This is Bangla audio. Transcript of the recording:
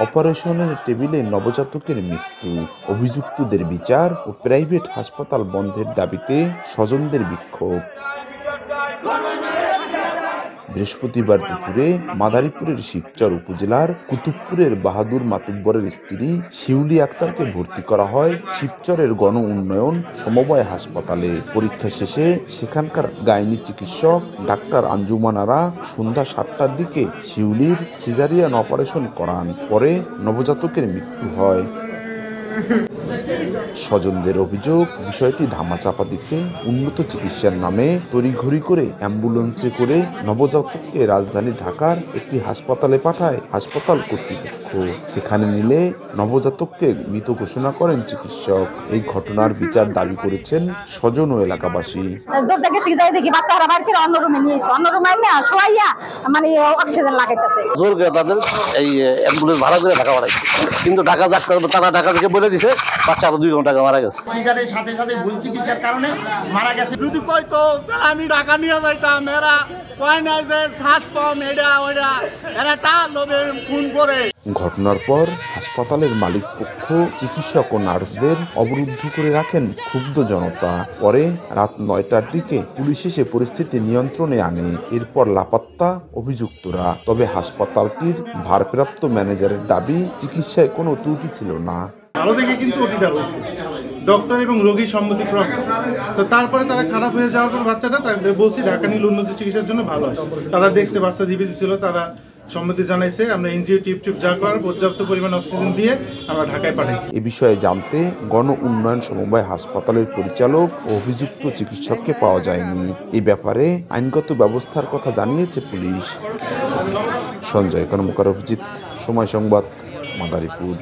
অপারেশনের টেবিলে নবজাতকের মৃত্যু, অভিযুক্তদের বিচার ও প্রাইভেট হাসপাতাল বন্ধের দাবিতে স্বজনদের বিক্ষোভ। বৃহস্পতিবার দুপুরে মাদারীপুরের শিবচর উপজেলার কুতুবপুরের বাহাদুর মাতুব্বরের স্ত্রী শিউলি আক্তারকে ভর্তি করা হয় শিবচরের গণ উন্নয়ন সমবায় হাসপাতালে। পরীক্ষা শেষে সেখানকার গাইনি চিকিৎসক ডাক্তার আঞ্জুমান আরা সন্ধ্যা 7টার দিকে শিউলির সিজারিয়ান অপারেশন করান। পরে নবজাতকের মৃত্যু হয়। স্বজনদের অভিযোগ, বিষয়টি ধামাচাপা দিতে উন্নত চিকিৎসার নামে তড়িঘড়ি করে অ্যাম্বুলেন্সে করে নবজাতককে রাজধানী ঢাকার একটি হাসপাতালে পাঠায় হাসপাতাল কর্তৃপক্ষ। সেখানে নিলে নবজাতককে মৃত ঘোষণা করেন চিকিৎসক। এই ঘটনার বিচার দাবি করেছেন স্বজন ও এলাকাবাসী। কিন্তু ঢাকা তারা ঢাকা থেকে বলে দিছে বাচ্চা আরো 2 ঘন্টা মারা গেছে। সিজারের সাথে সাথে ভুল চিকিৎসার কারণে মারা গেছে। যদি কইতো আমি ঢাকা নিয়ে যাইতাম, এরা কয় না যে শ্বাস কম এটা ওইটা, এরা টা লোভে ফোন করে। ঘটনার পর হাসপাতালের মালিক পক্ষ, চিকিৎসক ও নার্সদের অবরুদ্ধ করে রাখেন ক্ষুব্ধ জনতা। পরে রাত 9টার দিকে পুলিশ এসে পরিস্থিতি নিয়ন্ত্রণে আনে। এরপর লাপাত্তা অভিযুক্তরা। তবে হাসপাতালটির ভারপ্রাপ্ত ম্যানেজারের দাবি, চিকিৎসায় কোনো ত্রুটি ছিল না। ভালো দেখে কিন্তু ওটিটা হয়েছে, ডক্টর এবং রোগীর সম্মতিক্রমে। তো তারপরে তারা খারাপ হয়ে যাওয়ার পর বাচ্চাটা তাদের বলছি ঢাকা নিলে উন্নত চিকিৎসার জন্য ভালো হয়। তারা দেখছে বাচ্চা জীবিত ছিল, তারা সম্মতি জানাইছে। আমরা এনজিও টিপ যা করার পর্যাপ্ত পরিমাণ অক্সিজেন দিয়ে আমরা ঢাকায় পাঠাইছি। এ বিষয়ে জানতে গণ উন্নয়ন সমবায় হাসপাতালের পরিচালক ও অভিযুক্ত চিকিৎসককে পাওয়া যায়নি। এই ব্যাপারে আইনগত ব্যবস্থার কথা জানিয়েছে পুলিশ। সঞ্জয় কর্মকার, অভিজিৎ, সময় সংবাদ, মাদারীপুর।